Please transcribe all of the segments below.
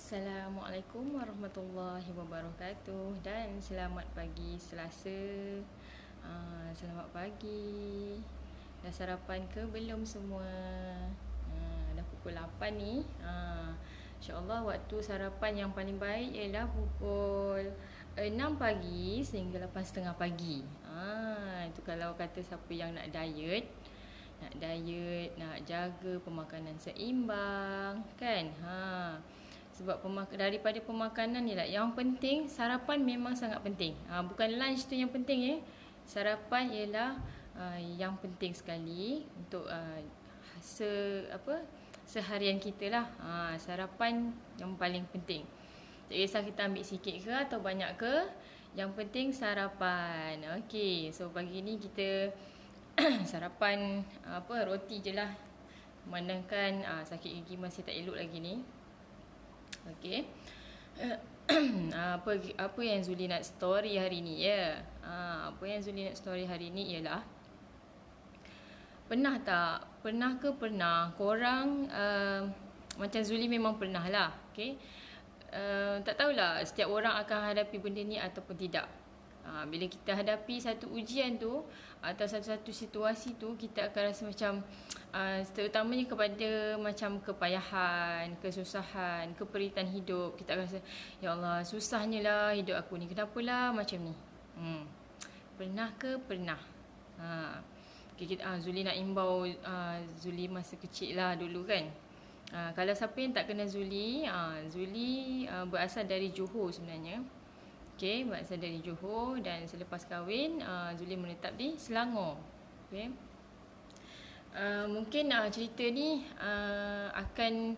Assalamualaikum warahmatullahi wabarakatuh dan selamat pagi Selasa. Selamat pagi. Dah sarapan ke belum semua? Dah pukul 8 ni. InsyaAllah waktu sarapan yang paling baik ialah pukul 6 pagi sehingga 8.30 pagi. Itu kalau kata siapa yang nak diet, nak jaga pemakanan seimbang, kan? Sebab daripada pemakanan ni lah yang penting, sarapan memang sangat penting. Bukan lunch tu yang penting Sarapan ialah yang penting sekali untuk seharian kita lah. Sarapan yang paling penting. Tak kisah kita ambil sikit ke atau banyak ke, yang penting sarapan. Okey, so pagi ni kita sarapan roti je lah. Memandangkan sakit gigi masih tak elok lagi ni. Okey. Apa yang Zuli nak story hari ni apa yang Zuli nak story hari ni ialah, pernah korang macam Zuli memang pernah lah. Okey. Tak tahulah setiap orang akan hadapi benda ni ataupun tidak. Bila kita hadapi satu ujian tu atau satu situasi tu, kita akan rasa macam terutamanya kepada macam kepayahan, kesusahan, keperitan hidup. Kita akan rasa, ya Allah, susahnya lah hidup aku ni, kenapalah macam ni. Pernah ke? Pernah. Zuli nak imbau Zuli masa kecil lah dulu kan. Kalau siapa yang tak kenal Zuli, Zuli berasal dari Johor sebenarnya. Okey, berasal dari Johor dan selepas kahwin Zuli menetap di Selangor. Okey. Mungkin cerita ni akan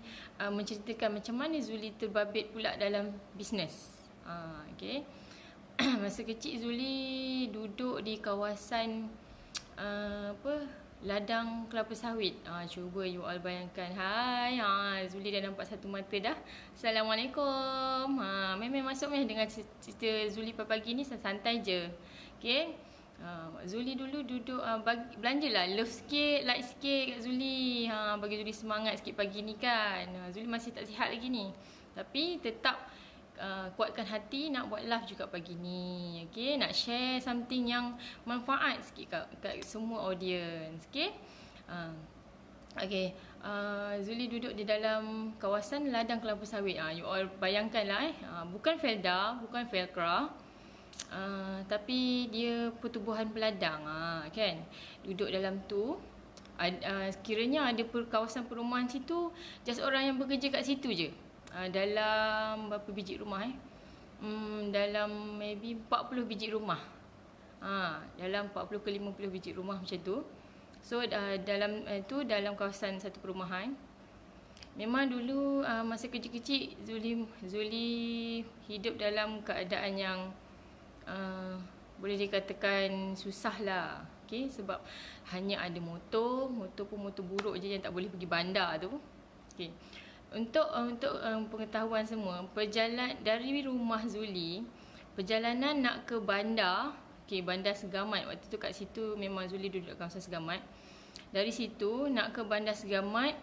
menceritakan macam mana Zuli terbabit pula dalam bisnes. Okey. Masa kecil Zuli duduk di kawasan ladang kelapa sawit. Cuba you all bayangkan. Hai, Zuli dah nampak satu mata dah. Assalamualaikum. Memang masuk dengan cerita Zuli pagi ni santai je. Okey. Zuli dulu duduk belanjalah, love sikit, like sikit kat Zuli. Bagi Zuli semangat sikit pagi ni kan. Zuli masih tak sihat lagi ni. Tapi tetap kuatkan hati nak buat live juga pagi ni. Okay, nak share something yang manfaat sikit kat semua audience. Okay. Zuli duduk di dalam kawasan ladang kelapa sawit. You all bayangkan lah bukan Felda, bukan Velcra, tapi dia pertubuhan peladang kan. Duduk dalam tu, kiranya ada kawasan perumahan situ, just orang yang bekerja kat situ je. Dalam berapa biji rumah dalam maybe 40 biji rumah. Dalam 40 ke 50 biji rumah macam tu. So dalam kawasan satu perumahan. Memang dulu masa kecil-kecil Zuli hidup dalam keadaan yang boleh dikatakan susah lah. Okay, sebab hanya ada motor pun motor buruk je yang tak boleh pergi bandar tu. Okay. Untuk pengetahuan semua, dari rumah Zuli, perjalanan nak ke bandar, bandar Segamat. Waktu tu kat situ memang Zuli duduk kat kawasan Segamat. Dari situ nak ke bandar Segamat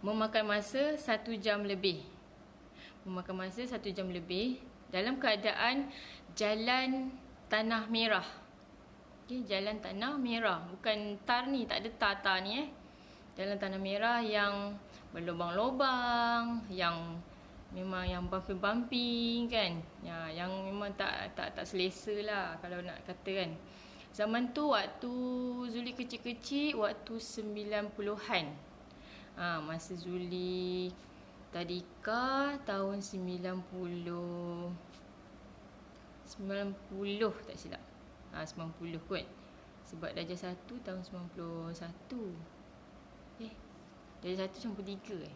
memakan masa 1 jam lebih. Dalam keadaan jalan tanah merah. Jalan tanah merah, bukan tar ni, tak ada tar ni Jalan tanah merah yang berlubang-lubang, yang memang yang bumpy kan. Yang memang tak selesa lah kalau nak kata kan. Zaman tu waktu Zuli kecil-kecil, waktu 90-an. Masa Zuli tadika tahun 90 tak silap. 90 kot. Sebab darjah 1 tahun 91. Darjah 1 93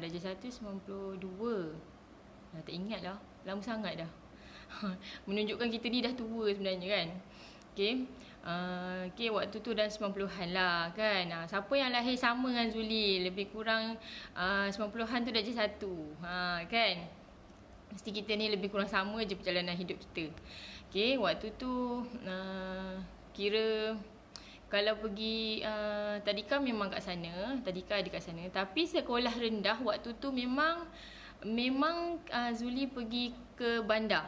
darjah 1 92. Tak ingat lah. Lama sangat dah. Menunjukkan kita ni dah tua sebenarnya kan. Waktu tu dah 90-an lah kan. Siapa yang lahir sama dengan Zuli, lebih kurang 90-an tu darjah 1 kan. Mesti kita ni lebih kurang sama je perjalanan hidup kita. Waktu tu kira kalau pergi tadika memang kat sana, tadika ada kat sana. Tapi sekolah rendah waktu tu memang Memang Zuli pergi ke bandar.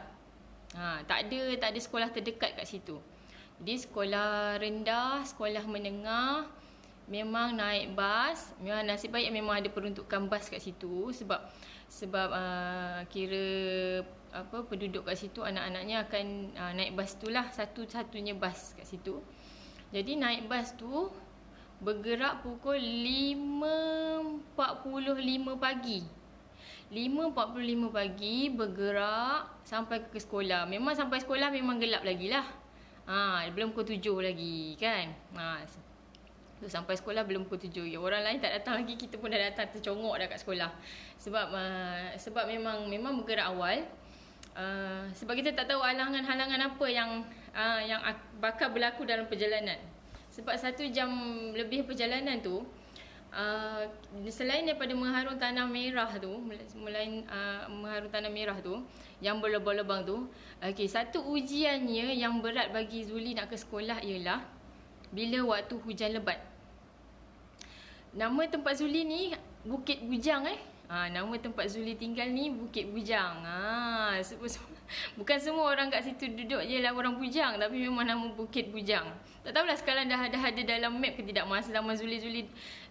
Tak ada sekolah terdekat kat situ. Jadi sekolah rendah, sekolah menengah memang naik bas. Memang nasib baik memang ada peruntukan bas kat situ sebab kira penduduk kat situ anak-anaknya akan naik bas tu lah, satu-satunya bas kat situ. Jadi naik bas tu bergerak pukul 5.45 pagi. 5.45 pagi bergerak sampai ke sekolah. Memang sampai sekolah memang gelap lagi lah. Belum pukul 7 lagi kan. So, sampai sekolah belum pukul 7. Orang lain tak datang lagi, kita pun dah datang tercongok dah kat sekolah. Sebab memang bergerak awal. Sebab kita tak tahu halangan-halangan apa yang bakal berlaku dalam perjalanan. Sebab 1 jam lebih perjalanan tu, selain daripada mengharung tanah merah tu, mengharung tanah merah tu yang berlubang-lubang tu, satu ujiannya yang berat bagi Zuli nak ke sekolah ialah bila waktu hujan lebat. Nama tempat Zuli ni Bukit Bujang nama tempat Zuli tinggal ni Bukit Bujang. Bukan semua orang kat situ duduk je lah orang Bujang, tapi memang nama Bukit Bujang. Tak tahulah sekarang dah ada dalam map ke tidak. Masa zaman Zuli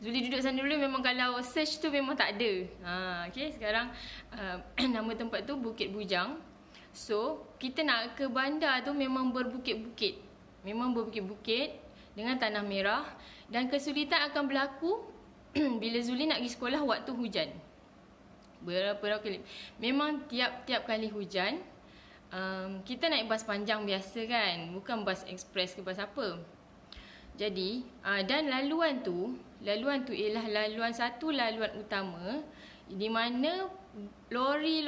duduk sana dulu memang kalau search tu memang tak ada. Sekarang nama tempat tu Bukit Bujang. So, kita nak ke bandar tu memang berbukit-bukit. Memang berbukit-bukit dengan tanah merah, dan kesulitan akan berlaku bila Zuli nak pergi sekolah waktu hujan. Berapa kali? Memang tiap-tiap kali hujan, kita naik bas panjang biasa kan, bukan bas ekspres ke bas apa. Jadi, dan laluan tu ialah laluan utama, di mana lori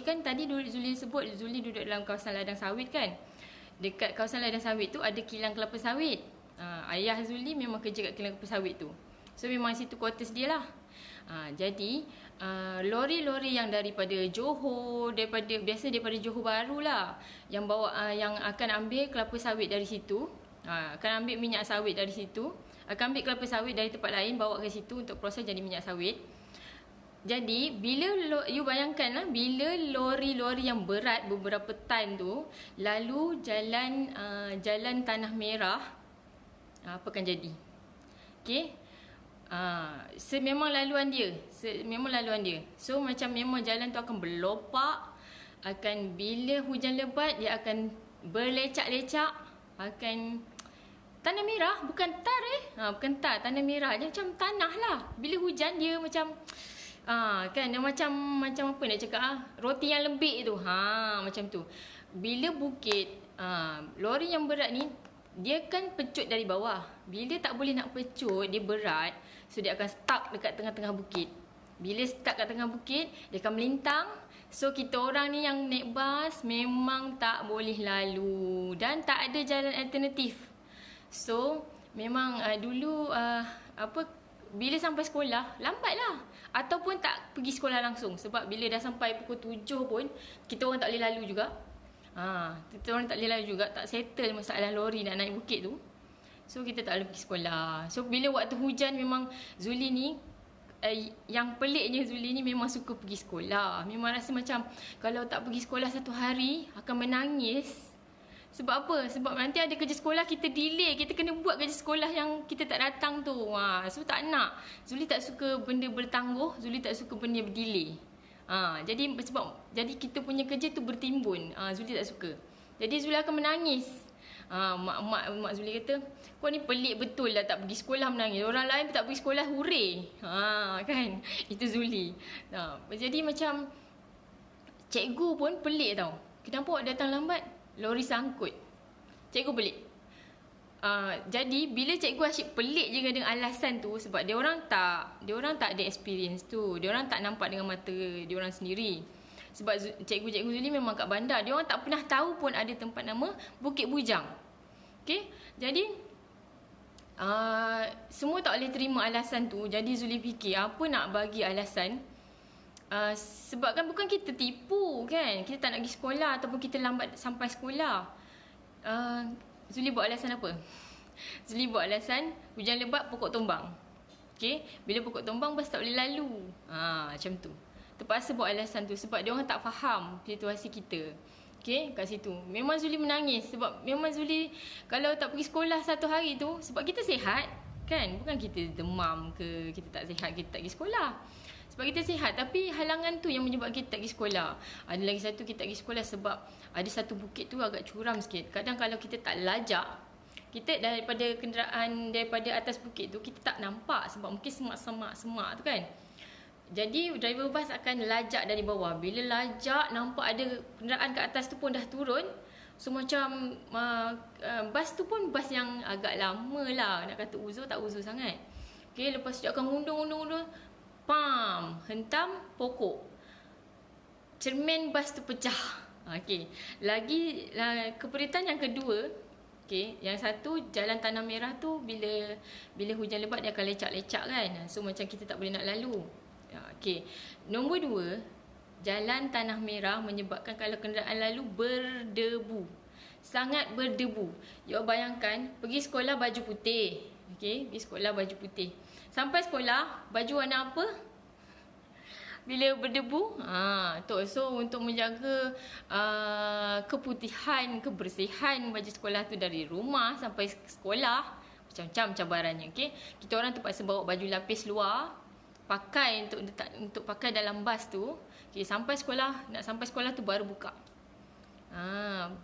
kan tadi Zuli sebut Zuli duduk dalam kawasan ladang sawit kan. Dekat kawasan ladang sawit tu ada kilang kelapa sawit. Ayah Zuli memang kerja kat kilang kelapa sawit tu. So memang situ quarters dia lah. Jadi lori-lori yang daripada Johor, biasa daripada Johor Bahru lah, yang akan ambil kelapa sawit dari situ, akan ambil minyak sawit dari situ, akan ambil kelapa sawit dari tempat lain bawa ke situ untuk proses jadi minyak sawit. Jadi you bayangkan lah, bila lori-lori yang berat beberapa tan tu lalu jalan tanah merah, apa akan jadi? Memang laluan dia. So macam memang jalan tu akan berlopak, akan bila hujan lebat dia akan berlecak-lecak, akan tanah merah, bukan tar bukan tar, tanah merah dia macam tanah lah. Bila hujan dia macam kan dia macam apa nak cakap, roti yang lembik tu. Macam tu. Bila bukit, lori yang berat ni dia kan pecut dari bawah. Bila tak boleh nak pecut, dia berat, so dia akan stuck dekat tengah-tengah bukit. Bila stuck kat tengah bukit, dia akan melintang. So kita orang ni yang naik bas memang tak boleh lalu, dan tak ada jalan alternatif. So memang dulu bila sampai sekolah lambat lah, ataupun tak pergi sekolah langsung. Sebab bila dah sampai pukul 7 pun kita orang tak boleh lalu juga. Kita orang tak boleh lalu juga, tak settle masalah lori nak naik bukit tu. So kita tak boleh pergi sekolah. So bila waktu hujan memang Zuli ni yang peliknya Zuli ni memang suka pergi sekolah. Memang rasa macam kalau tak pergi sekolah 1 hari akan menangis. Sebab apa? Sebab nanti ada kerja sekolah kita delay, kita kena buat kerja sekolah yang kita tak datang tu. So tak nak. Zuli tak suka benda bertangguh, Zuli tak suka benda berdelay. Jadi kita punya kerja tu bertimbun. Zuli tak suka. Jadi Zuli akan menangis. Mak Zuli kata, kau ni pelik betul lah tak pergi sekolah menangis. Orang lain tak pergi sekolah hurray. Kan? Itu Zuli. Jadi macam cikgu pun pelik tau. Kenapa awak datang lambat? Lori sangkut. Cikgu pelik. Jadi bila cikgu asyik pelik je dengan alasan tu, sebab dia orang tak ada experience tu. Dia orang tak nampak dengan mata dia orang sendiri. Sebab cikgu-cikgu Zuli memang kat bandar, dia orang tak pernah tahu pun ada tempat nama Bukit Bujang. Jadi semua tak boleh terima alasan tu. Jadi Zuli fikir apa nak bagi alasan. Sebab kan bukan kita tipu kan, kita tak nak pergi sekolah ataupun kita lambat sampai sekolah. Zuli buat alasan apa? Zuli buat alasan hujan lebat, pokok tumbang. Bila pokok tumbang bas tak boleh lalu. Macam tu. terpaksa buat alasan tu sebab dia orang tak faham situasi kita. Okay, kat situ memang Zuli menangis sebab memang Zuli kalau tak pergi sekolah satu hari tu, sebab kita sihat kan, bukan kita demam ke kita tak sihat kita tak pergi sekolah. Sebab kita sihat, tapi halangan tu yang menyebabkan kita tak pergi sekolah. Ada lagi satu, kita tak pergi sekolah sebab ada satu bukit tu agak curam sikit. Kadang kalau kita tak lajak, kita daripada kenderaan daripada atas bukit tu kita tak nampak sebab mungkin semak tu kan. Jadi driver bas akan lajak dari bawah. Bila lajak nampak ada kenderaan kat atas tu pun dah turun. So macam bas tu pun bas yang agak lama lah. Nak kata uzur tak uzur sangat. Okay, lepas tu dia akan undung. Pam, hentam pokok. Cermin bas tu pecah. Okay, lagi keperitan yang kedua. Okay, yang satu jalan tanah merah tu bila hujan lebat dia akan lecak-lecak kan. So macam kita tak boleh nak lalu. Okay. Nombor 2, jalan tanah merah menyebabkan kalau kenderaan lalu berdebu. Sangat berdebu. You bayangkan pergi sekolah baju putih. Okay, pergi sekolah baju putih. Sampai sekolah baju warna apa? Bila berdebu, so untuk menjaga keputihan, kebersihan baju sekolah tu dari rumah sampai sekolah, macam-macam cabarannya. Okay, kita orang terpaksa bawa baju lapis luar, pakai untuk pakai dalam bas tu. Okay, nak sampai sekolah tu baru buka.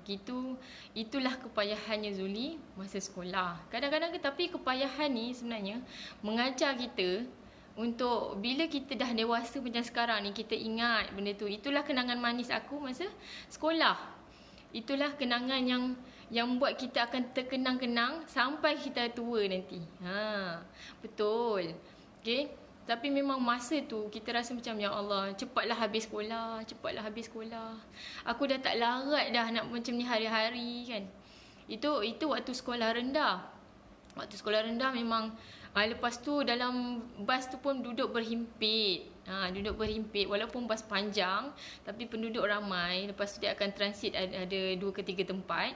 Begitu. Itulah kepayahannya Zuli masa sekolah. Kadang-kadang tapi kepayahan ni sebenarnya mengajar kita untuk bila kita dah dewasa macam sekarang ni, kita ingat benda tu. Itulah kenangan manis aku masa sekolah. Itulah kenangan yang buat kita akan terkenang-kenang sampai kita tua nanti. Betul. Okay. Tapi memang masa tu kita rasa macam ya Allah, cepatlah habis sekolah. Aku dah tak larat dah nak macam ni hari-hari kan. Itu waktu sekolah rendah. Waktu sekolah rendah memang lepas tu dalam bas tu pun duduk berhimpit. Duduk berhimpit walaupun bas panjang tapi penduduk ramai. Lepas tu dia akan transit ada 2 ke 3 tempat.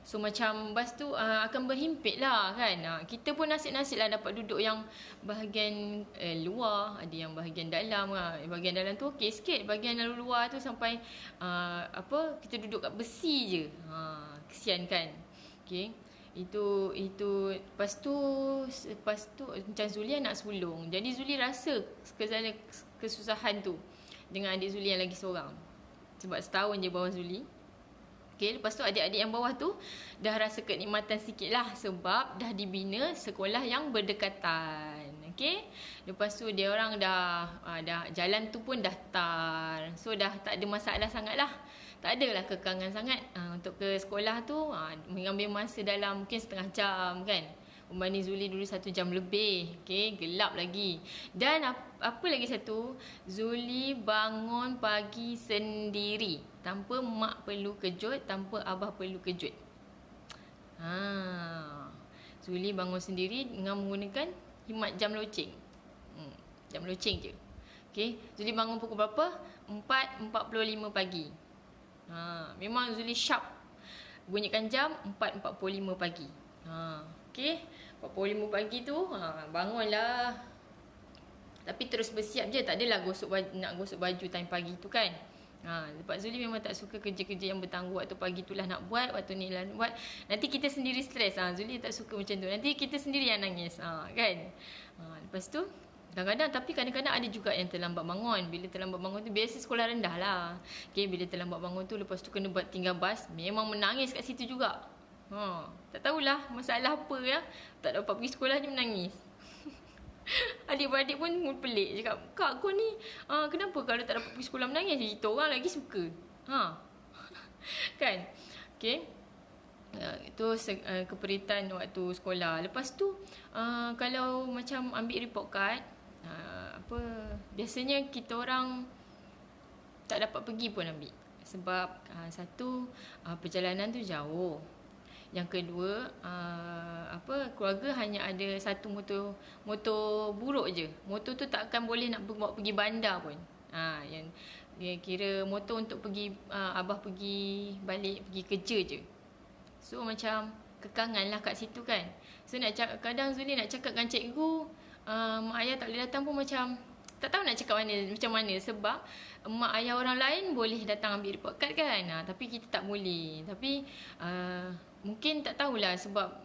So macam bas tu akan berhimpit lah kan. Kita pun nasib-nasib lah dapat duduk yang bahagian luar. Ada yang bahagian dalam. Bahagian dalam tu okey sikit. Bahagian luar tu sampai kita duduk kat besi je. Kesian kan. Okay. Itu lepas tu macam Zuli anak sulung. Jadi Zuli rasa kesusahan tu dengan adik Zuli yang lagi seorang. Sebab setahun je bawah Zuli. Okay, lepas tu adik-adik yang bawah tu dah rasa kenikmatan sikit lah sebab dah dibina sekolah yang berdekatan. Okay, lepas tu dia orang dah jalan tu pun dah tar. So dah tak ada masalah sangat lah. Tak adalah kekangan sangat. Untuk ke sekolah tu mengambil masa dalam mungkin setengah jam kan. Umbani Zuli dulu 1 jam lebih. Okay, gelap lagi. Dan apa lagi satu, Zuli bangun pagi sendiri. Tanpa mak perlu kejut, tanpa abah perlu kejut. Zuli bangun sendiri dengan menggunakan khidmat jam loceng. Jam loceng je. Okay, Zuli bangun pukul berapa? 4.45 pagi. Memang Zuli sharp. Bunyikan jam 4.45 pagi. Okay, 4.45 pagi tu bangunlah. Tapi terus bersiap je, tak adalah nak gosok baju time pagi tu kan. Sebab Zuli memang tak suka kerja-kerja yang bertangguh. Waktu pagi tu lah nak buat, waktu ni lah nak buat. Nanti kita sendiri stres. Zuli tak suka macam tu. Nanti kita sendiri yang nangis. Kan. Lepas tu kadang-kadang ada juga yang terlambat bangun. Bila terlambat bangun tu biasa sekolah rendah lah. Okay, bila terlambat bangun tu lepas tu kena buat tinggal bas, memang menangis kat situ juga. Tak tahulah masalah apa ya. Tak dapat pergi sekolah je menangis. Adik-beradik pun pelik cakap, "Kak kau ni kenapa kalau tak dapat pergi sekolah menangis?" Kita orang lagi suka. Kan. Okay. Itu keperitan waktu sekolah. Lepas tu kalau macam ambil report card, biasanya kita orang tak dapat pergi pun ambil. Sebab satu, perjalanan tu jauh. Yang kedua, keluarga hanya ada satu motor buruk je. Motor tu tak akan boleh nak bawa pergi bandar pun. Yang dia kira motor untuk pergi abah pergi balik, pergi kerja je. So macam kekangan lah kat situ kan. So kadang Zuli nak cakap dengan cikgu, mak ayah tak boleh datang pun macam tak tahu nak cakap macam mana sebab mak ayah orang lain boleh datang ambil report card kan. Tapi kita tak boleh. Tapi mungkin tak tahulah sebab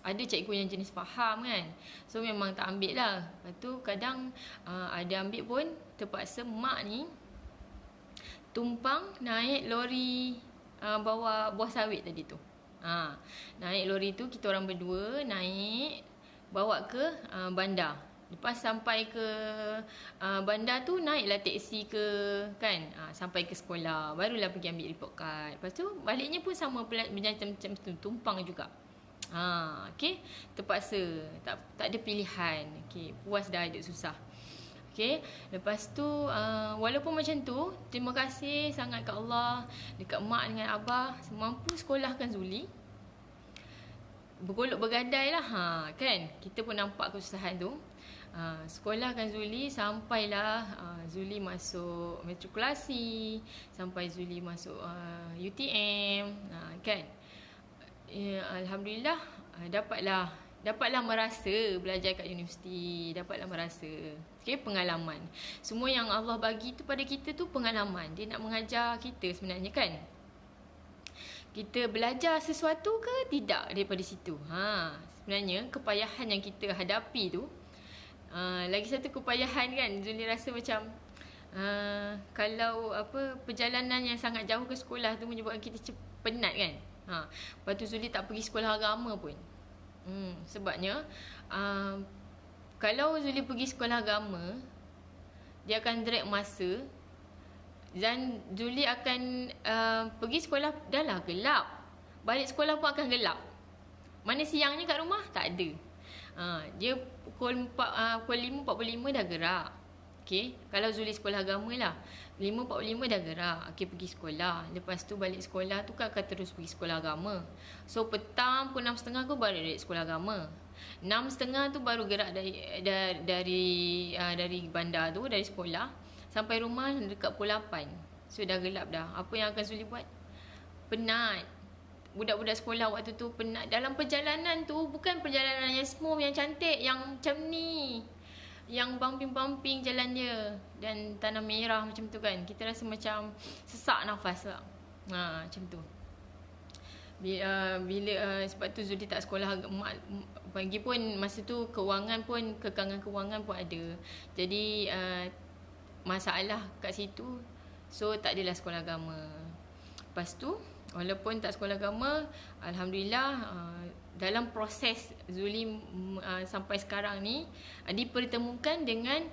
ada cikgu yang jenis faham kan. So memang tak ambil lah. Lepas tu kadang ada ambil pun terpaksa mak ni tumpang naik lori bawa buah sawit tadi tu. Naik lori tu kita orang berdua naik bawa ke bandar. Lepas sampai ke bandar tu naiklah teksi ke kan, sampai ke sekolah barulah pergi ambil report card. Lepas tu baliknya pun sama macam tu, tumpang juga. Okey, terpaksa tak ada pilihan. Okey, puas dah ada susah. Okey, lepas tu walaupun macam tu, terima kasih sangat kat Allah, dekat mak dengan abah mampu sekolahkan Zuli. Bergolok bergadai lah kan. Kita pun nampak kesusahan tu. Sekolahkan Zuli sampailah Zuli masuk matrikulasi, sampai Zuli masuk UTM kan. Alhamdulillah dapatlah merasa belajar kat universiti, dapatlah merasa pengalaman. Semua yang Allah bagi tu pada kita tu pengalaman. Dia nak mengajar kita sebenarnya kan. Kita belajar sesuatu ke tidak daripada situ. Sebenarnya kepayahan yang kita hadapi tu, lagi satu kepayahan kan, Zuli rasa macam kalau perjalanan yang sangat jauh ke sekolah tu menyebabkan kita penat kan. Lepas tu Zuli tak pergi sekolah agama pun. Sebabnya kalau Zuli pergi sekolah agama, dia akan drag masa. Dan Zuli akan pergi sekolah dah lah gelap. Balik sekolah pun akan gelap. Mana siangnya kat rumah? Tak ada. Dia pukul 5.45 dah gerak. Okay, kalau Zuli sekolah agama lah 5.45 dah gerak. Okay, pergi sekolah. Lepas tu balik sekolah tu kan akan terus pergi sekolah agama. So petang pukul 6.30 aku baru dari sekolah agama. 6.30 tu baru gerak dari bandar tu, dari sekolah sampai rumah dekat pukul 8. So dah gelap dah. Apa yang akan Zuli buat? Penat. Budak-budak sekolah waktu tu penat. Dalam perjalanan tu bukan perjalanan yang smooth, yang cantik, yang macam ni, yang bumping-bumping jalan dia dan tanah merah macam tu kan. Kita rasa macam sesak nafas lah. Macam tu. Sebab tu Zuli tak sekolah. Mak pagi pun masa tu kekangan kewangan pun ada. Jadi masalah kat situ. So tak adalah sekolah agama. Lepas tu walaupun tak sekolah agama, alhamdulillah dalam proses Zuli sampai sekarang ni dipertemukan dengan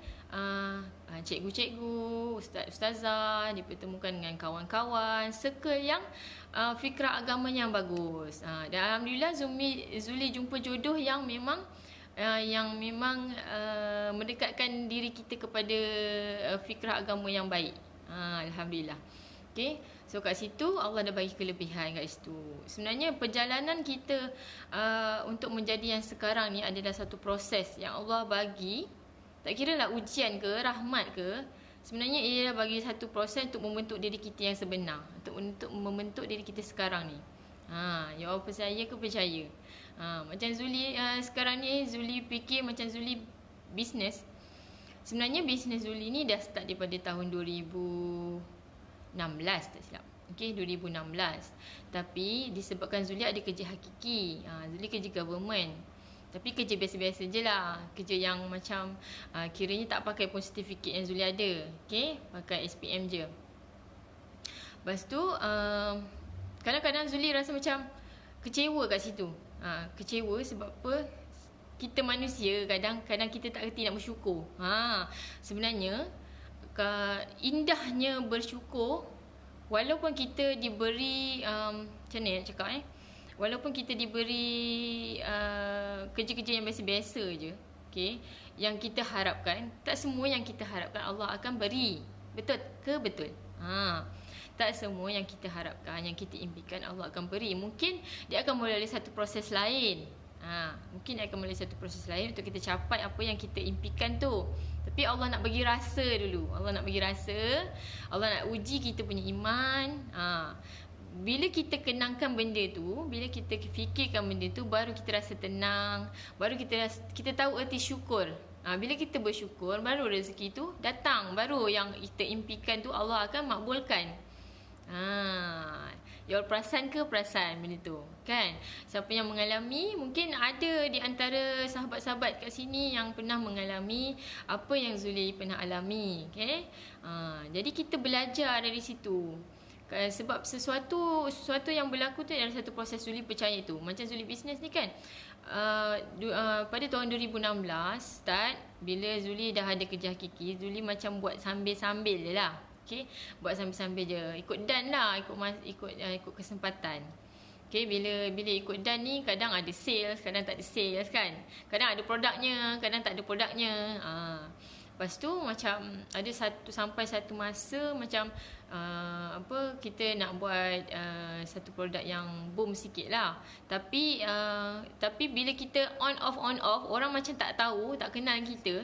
cikgu-cikgu, ustaz-ustazah, dipertemukan dengan kawan-kawan circle yang fikrah agama yang bagus. Dan alhamdulillah Zuli jumpa jodoh yang memang mendekatkan diri kita kepada fikrah agama yang baik. Alhamdulillah. Okay, so kat situ Allah dah bagi kelebihan kat situ. Sebenarnya perjalanan kita untuk menjadi yang sekarang ni adalah satu proses yang Allah bagi. Tak kira lah ujian ke, rahmat ke, sebenarnya ia dah bagi satu proses untuk membentuk diri kita yang sebenar, untuk membentuk diri kita sekarang ni. You all percaya ke percaya? Macam Zuli sekarang ni, Zuli fikir macam Zuli bisnes. Sebenarnya bisnes Zuli ni dah start daripada tahun 2016 tak silap. Okay, 2016. Tapi disebabkan Zuli ada kerja hakiki. Zuli kerja government. Tapi kerja biasa-biasa je lah. Kerja yang macam kiranya tak pakai pun sertifikat yang Zuli ada. Okay, pakai SPM je. Lepas tu kadang-kadang Zuli rasa macam kecewa kat situ. Kecewa sebab apa? Kita manusia kadang-kadang kita tak reti nak bersyukur. Sebenarnya indahnya bersyukur walaupun kita diberi macam mana nak cakap walaupun kita diberi kerja-kerja yang biasa-biasa je, okay, yang kita harapkan, tak semua yang kita harapkan Allah akan beri. Betul ke? Betul. Tak semua yang kita harapkan, yang kita impikan Allah akan beri. Mungkin dia akan melalui satu proses lain. Mungkin dia akan melalui satu proses lain untuk kita capai apa yang kita impikan tu. Tapi Allah nak bagi rasa dulu. Allah nak bagi rasa. Allah nak uji kita punya iman. Bila kita kenangkan benda tu, bila kita fikirkan benda tu, baru kita rasa tenang, baru kita tahu erti syukur. Bila kita bersyukur, baru rezeki tu datang. Baru yang kita impikan tu Allah akan makbulkan. You perasan ke perasan benda tu? Kan? Siapa yang mengalami, mungkin ada di antara sahabat-sahabat kat sini yang pernah mengalami apa yang Zuli pernah alami. Okay? Jadi kita belajar dari situ. Sebab sesuatu yang berlaku tu adalah satu proses Zuli percaya tu. Macam Zuli bisnes ni kan, pada tahun 2016 start, bila Zuli dah ada kerja hakiki, Zuli macam buat sambil-sambil je lah. Okay? Buat sambil-sambil je, ikut dan lah, ikut kesempatan. Okay, bila ikut dan ni, kadang ada sales, kadang tak ada sales kan. Kadang ada produknya, kadang tak ada produknya. Lepas tu macam ada satu masa macam kita nak buat satu produk yang boom sikit lah. Tapi bila kita on off, orang macam tak tahu, tak kenal kita.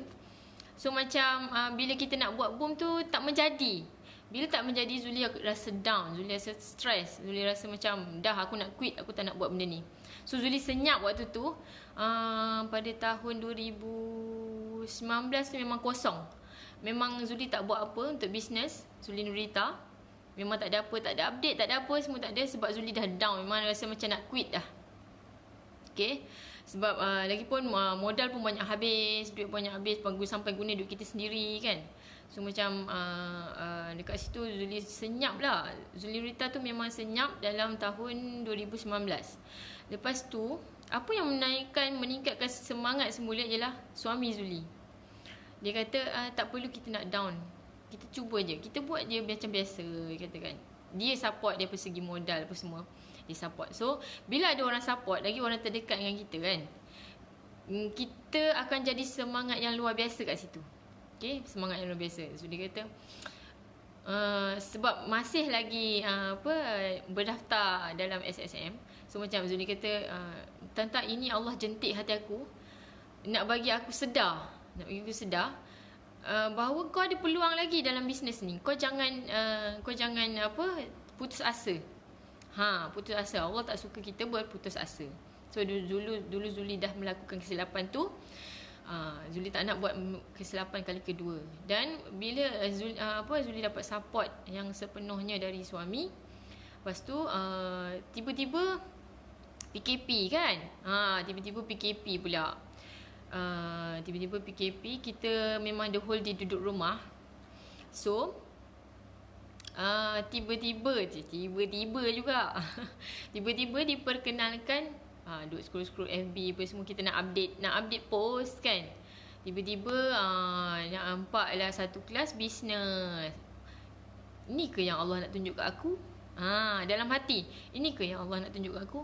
So macam bila kita nak buat boom tu tak menjadi. Bila tak menjadi, Zuli rasa down, Zuli rasa stress, Zuli rasa macam dah aku nak quit, aku tak nak buat benda ni. So Zuli senyap waktu tu. Pada tahun 2019 tu memang kosong. Memang Zuli tak buat apa untuk bisnes Zuli Nurita. Memang tak ada apa, tak ada update, tak ada apa, semua tak ada. Sebab Zuli dah down, memang rasa macam nak quit dah. Okay. Sebab lagipun modal pun banyak habis, duit banyak habis, sampai guna duit kita sendiri kan. So macam dekat situ Zuli senyap lah. Zuli Rita tu memang senyap dalam tahun 2019. Lepas tu, apa yang meningkatkan semangat semula ialah suami Zuli. Dia kata tak perlu kita nak down, kita cuba je, kita buat je macam biasa, kata kan. Dia support dia persegi modal apa semua, dia support. So bila ada orang support, lagi orang terdekat dengan kita kan, kita akan jadi semangat yang luar biasa kat situ. Okay, semangat yang luar biasa. So dia kata sebab masih lagi berdaftar dalam SSM. So macam Zuli kata, tentang ini Allah jentik hati aku, nak bagi aku sedar bahawa kau ada peluang lagi dalam bisnes ni. Kau jangan putus asa. Putus asa. Allah tak suka kita berputus asa. So dulu Zuli dah melakukan kesilapan tu. Zuli tak nak buat kesilapan kali kedua. Dan bila Zuli dapat support yang sepenuhnya dari suami, lepas tu tiba-tiba PKP kan. Tiba-tiba PKP pula. Tiba-tiba PKP, kita memang the whole day duduk rumah. So tiba-tiba juga tiba-tiba diperkenalkan duk scroll FB apa semua, kita nak update post kan. Tiba-tiba nak nampak lah satu kelas bisnes. Ini ke yang Allah nak tunjuk kat aku? Dalam hati, ini ke yang Allah nak tunjuk kat aku?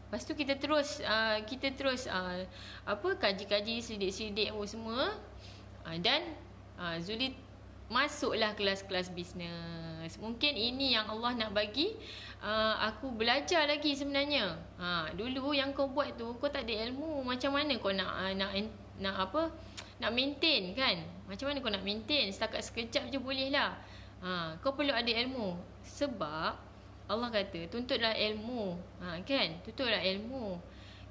Lepas tu kita terus kaji-kaji, selidik apa semua. Dan Zuli masuklah kelas-kelas bisnes. Mungkin ini yang Allah nak bagi aku belajar lagi sebenarnya. Dulu yang kau buat tu, kau tak ada ilmu. Macam mana kau nak maintain kan? Macam mana kau nak maintain? Setakat sekejap je boleh lah. Kau perlu ada ilmu. Sebab Allah kata tuntutlah ilmu. Kan? Tuntutlah ilmu.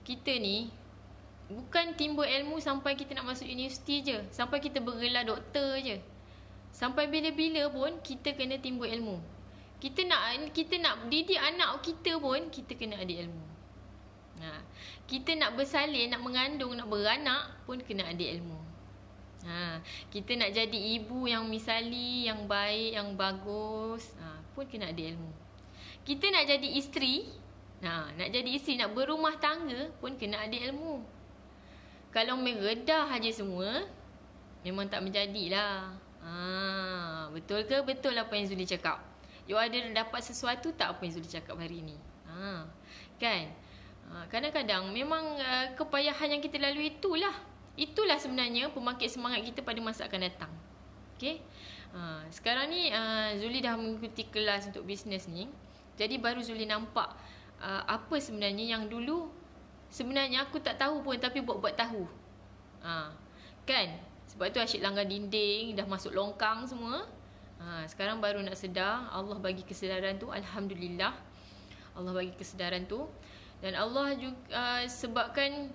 Kita ni bukan timbul ilmu sampai kita nak masuk universiti je, sampai kita bergelar doktor je. Sampai bila-bila pun kita kena timbul ilmu. Kita nak didik anak kita pun kita kena ada ilmu. Kita nak bersalin, nak mengandung, nak beranak pun kena ada ilmu. Kita nak jadi ibu yang misali, yang baik, yang bagus, pun kena ada ilmu. Kita nak jadi isteri, nak berumah tangga pun kena ada ilmu. Kalau meredah aja semua, memang tak menjadilah. Betul ke? Betul apa yang Zuli cakap? You ada dapat sesuatu tak apa yang Zuli cakap hari ni? Kan? Kadang-kadang memang kepayahan yang kita lalui itulah sebenarnya pembangkit semangat kita pada masa akan datang. Okay? Sekarang ni Zuli dah mengikuti kelas untuk bisnes ni. Jadi baru Zuli nampak apa sebenarnya yang dulu sebenarnya aku tak tahu pun, tapi buat-buat tahu. Kan? Sebab tu asyik langgar dinding, dah masuk longkang semua. Sekarang baru nak sedar. Allah bagi kesedaran tu, alhamdulillah. Allah bagi kesedaran tu. Dan Allah juga sebabkan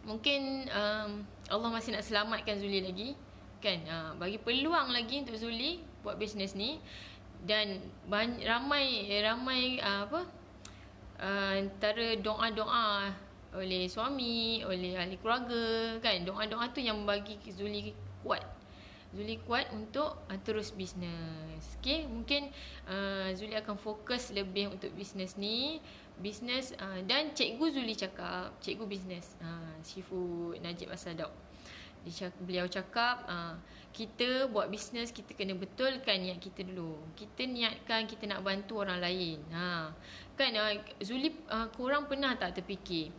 mungkin Allah masih nak selamatkan Zuli lagi, kan? Bagi peluang lagi untuk Zuli buat bisnes ni. Dan ramai antara doa-doa oleh suami, oleh ahli keluarga, kan? Doa-doa tu yang bagi Zuli kuat. Zuli kuat untuk terus bisnes. Okay, mungkin Zuli akan fokus lebih untuk bisnes ni. Bisnes dan cikgu Zuli cakap, cikgu bisnes, Syifu Najib Asadok, beliau cakap kita buat bisnes, kita kena betulkan niat kita dulu. Kita niatkan kita nak bantu orang lain. Kan Zuli, korang pernah tak terfikir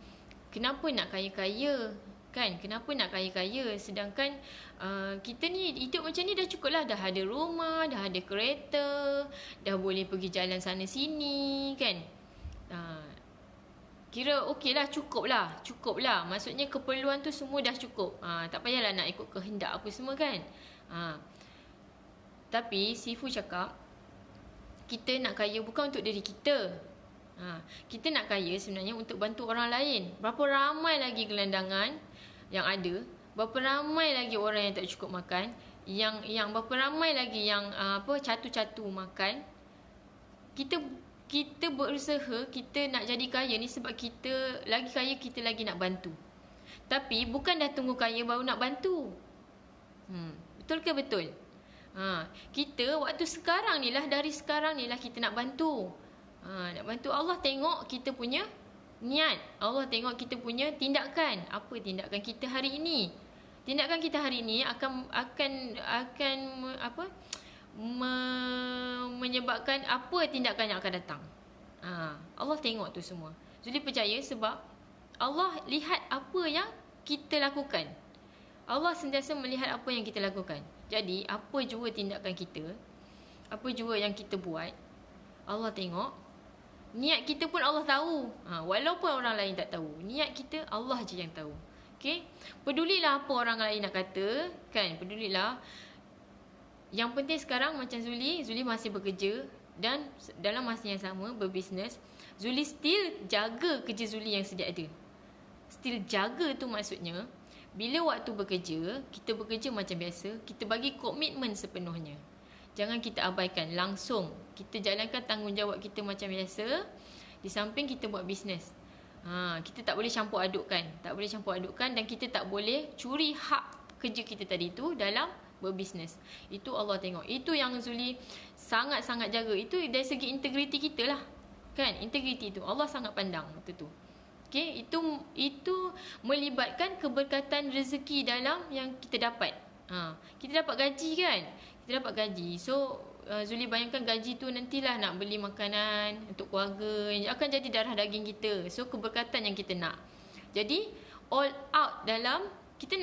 kenapa nak kaya-kaya? Kan, kenapa nak kaya-kaya sedangkan kita ni hidup macam ni dah cukup lah. Dah ada rumah, dah ada kereta, dah boleh pergi jalan sana sini, kan? Kira okey lah, cukup lah. Maksudnya keperluan tu semua dah cukup. Tak payahlah nak ikut kehendak apa semua, kan? Tapi Sifu cakap kita nak kaya bukan untuk diri kita. Kita nak kaya sebenarnya untuk bantu orang lain. Berapa ramai lagi gelandangan yang ada, berapa ramai lagi orang yang tak cukup makan, yang berapa ramai lagi yang catu-catu makan. Kita berusaha, kita nak jadi kaya ni sebab kita lagi kaya, kita lagi nak bantu. Tapi bukan dah tunggu kaya baru nak bantu. Betul ke betul? Kita waktu sekarang ni lah, dari sekarang ni lah kita nak bantu. Nak bantu. Allah tengok kita punya niat. Allah tengok kita punya tindakan. Apa tindakan kita hari ini? Tindakan kita hari ini akan menyebabkan apa tindakan yang akan datang. Allah tengok tu semua. Zuli percaya sebab Allah lihat apa yang kita lakukan. Allah sentiasa melihat apa yang kita lakukan. Jadi apa jua tindakan kita, apa jua yang kita buat, Allah tengok. Niat kita pun Allah tahu. Walaupun orang lain tak tahu, niat kita Allah je yang tahu. Okay? Pedulilah apa orang lain nak kata, kan? Pedulilah. Yang penting sekarang macam Zuli masih bekerja dan dalam masa yang sama berbisnes. Zuli still jaga kerja Zuli yang sedia ada. Still jaga tu maksudnya bila waktu bekerja, kita bekerja macam biasa, kita bagi komitmen sepenuhnya. Jangan kita abaikan, langsung kita jalankan tanggungjawab kita macam biasa. Di samping kita buat bisnes, kita tak boleh campur adukkan. Dan kita tak boleh curi hak kerja kita tadi tu dalam berbisnes. Itu Allah tengok. Itu yang Zuli sangat-sangat jaga. Itu dari segi integriti kita lah, kan? Integriti tu Allah sangat pandang waktu tu. Okay? Itu melibatkan keberkatan rezeki dalam yang kita dapat. Kita dapat gaji, kan? Kita dapat gaji. So Zuli bayangkan gaji tu nantilah nak beli makanan untuk keluarga, akan jadi darah daging kita. So keberkatan yang kita nak. Jadi all out dalam kita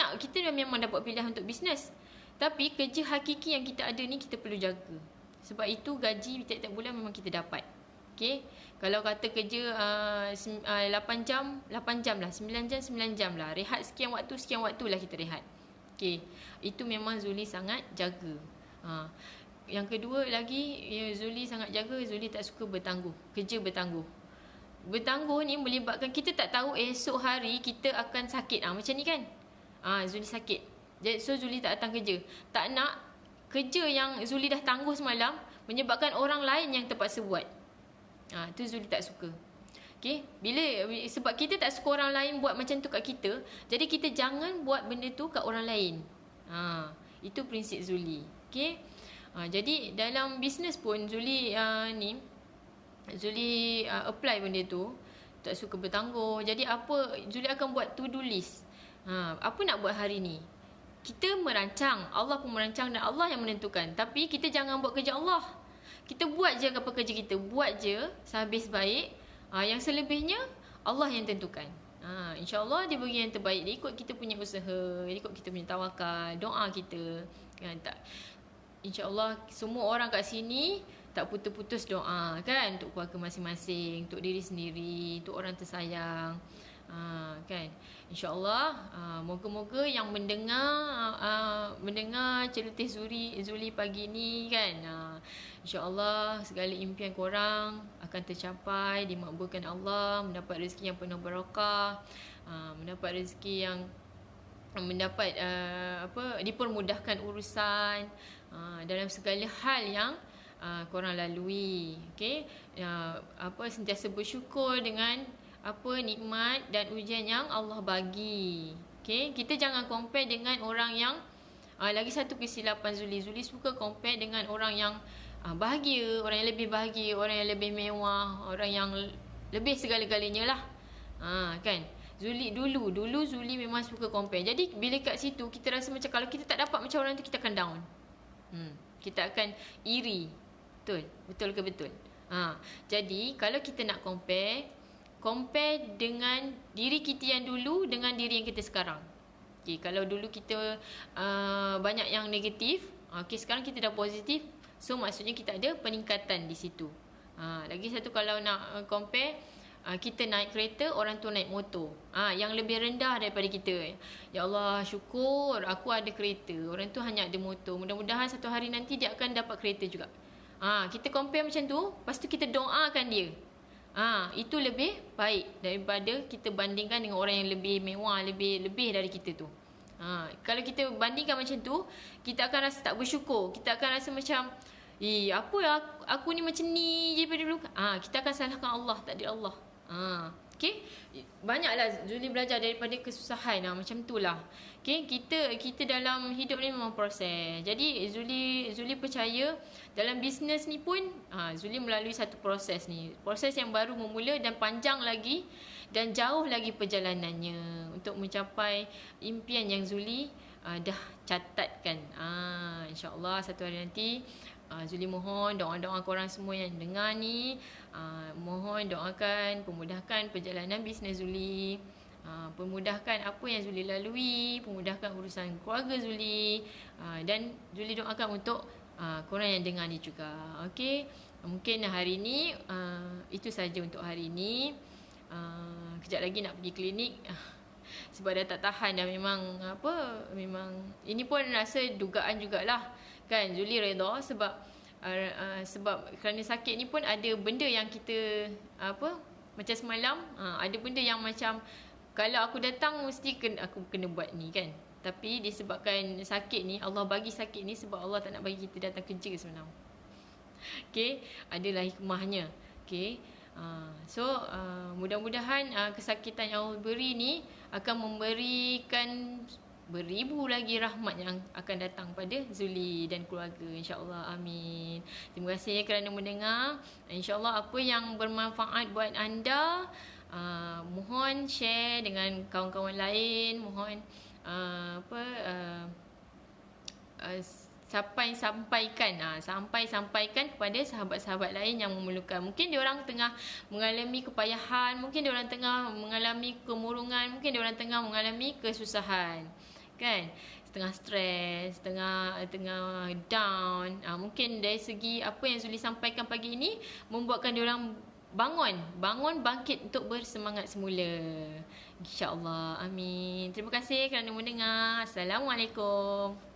memang dapat pilihan untuk bisnes. Tapi kerja hakiki yang kita ada ni kita perlu jaga. Sebab itu gaji tiap-tiap bulan memang kita dapat. Okay? Kalau kata kerja 8 jam lah, 9 jam lah. Rehat sekian waktu lah kita rehat. Okay? Itu memang Zuli sangat jaga. Yang kedua lagi, Zuli sangat jaga, Zuli tak suka bertangguh. Kerja bertangguh. Bertangguh ni melibatkan kita tak tahu esok hari kita akan sakit. Macam ni, kan? Zuli sakit. So Zuli tak datang kerja. Tak nak kerja yang Zuli dah tangguh semalam menyebabkan orang lain yang terpaksa buat. Tu Zuli tak suka. Okay? Sebab kita tak suka orang lain buat macam tu kat kita, jadi kita jangan buat benda tu kat orang lain. Itu prinsip Zuli. Okay? Jadi dalam bisnes pun Zuli apply benda tu. Tak suka bertangguh. Jadi Zuli akan buat to do list. Apa nak buat hari ni? Kita merancang, Allah pun merancang dan Allah yang menentukan. Tapi kita jangan buat kerja Allah. Kita buat je apa kerja kita. Buat je sehabis baik. Yang selebihnya Allah yang tentukan. InsyaAllah dia bagi yang terbaik. Dia ikut kita punya usaha, dia ikut kita punya tawakal, doa kita, kan? InsyaAllah semua orang kat sini tak putus-putus doa, kan? Untuk keluarga masing-masing, untuk diri sendiri, untuk orang tersayang, kan? InsyaAllah moga-moga yang mendengar celoteh Zuli pagi ni, kan? InsyaAllah segala impian korang akan tercapai, dimakbulkan Allah, mendapat rezeki yang penuh barakah, mendapat rezeki yang mendapat dipermudahkan urusan dalam segala hal yang korang lalui. Okey, sentiasa bersyukur dengan nikmat dan ujian yang Allah bagi. Okey, kita jangan compare dengan orang yang lagi satu kesilapan Zuli suka compare dengan orang yang bahagia, orang yang lebih bahagia, orang yang lebih mewah, orang yang lebih segala-galanya lah. Kan? Dulu Zuli memang suka compare. Jadi bila kat situ kita rasa macam kalau kita tak dapat macam orang tu, kita akan down. Kita akan iri. Betul ke betul? Jadi kalau kita nak compare dengan diri kita yang dulu dengan diri yang kita sekarang. Okay, kalau dulu kita banyak yang negatif, sekarang kita dah positif, so maksudnya kita ada peningkatan di situ. Lagi satu, kalau nak compare, kita naik kereta, orang tu naik motor, yang lebih rendah daripada kita. Ya Allah, syukur aku ada kereta, orang tu hanya ada motor. Mudah-mudahan satu hari nanti dia akan dapat kereta juga. Kita compare macam tu, lepas tu kita doakan dia. Itu lebih baik daripada kita bandingkan dengan orang yang lebih mewah, lebih dari kita tu. Kalau kita bandingkan macam tu, kita akan rasa tak bersyukur. Kita akan rasa macam, apa aku ni macam ni je daripada dulu. Kita akan salahkan Allah, takdir Allah. Okay, banyaklah Zuli belajar daripada kesusahan macam itulah. Okay, kita dalam hidup ni memang proses. Jadi Zuli percaya dalam bisnes ni pun Zuli melalui satu proses ni, proses yang baru memula dan panjang lagi dan jauh lagi perjalanannya untuk mencapai impian yang Zuli dah catatkan. InsyaAllah satu hari nanti Zuli mohon doa-doa korang semua yang dengar ni, mohon doakan pemudahkan perjalanan bisnes Zuli, pemudahkan apa yang Zuli lalui, pemudahkan urusan keluarga Zuli, dan Zuli doakan untuk korang yang dengar ni juga. Okey, mungkin hari ni itu saja untuk hari ni. Kejap lagi nak pergi klinik sebab dah tak tahan dah. Memang ini pun rasa dugaan jugalah kan. Zuli redha sebab kerana sakit ni pun ada benda yang kita macam semalam ada benda yang macam kalau aku datang mesti aku kena buat ni kan. Tapi disebabkan sakit ni, Allah bagi sakit ni sebab Allah tak nak bagi kita datang kerja sebenarnya. Okey, adalah hikmahnya. Okey. So mudah-mudahan kesakitan yang Allah beri ni akan memberikan beribu lagi rahmat yang akan datang pada Zuli dan keluarga, insya-Allah. Amin. Terima kasih kerana mendengar. Insya-Allah apa yang bermanfaat buat anda, mohon share dengan kawan-kawan lain, mohon sampaikan kepada sahabat-sahabat lain yang memerlukan. Mungkin diorang tengah mengalami kepayahan, mungkin diorang tengah mengalami kemurungan, mungkin diorang tengah mengalami kesusahan, kan? Tengah stres, tengah down. Mungkin dari segi apa yang Zuli sampaikan pagi ini membuatkan diorang bangun bangkit untuk bersemangat semula. InsyaAllah. Amin. Terima kasih kerana mendengar. Assalamualaikum.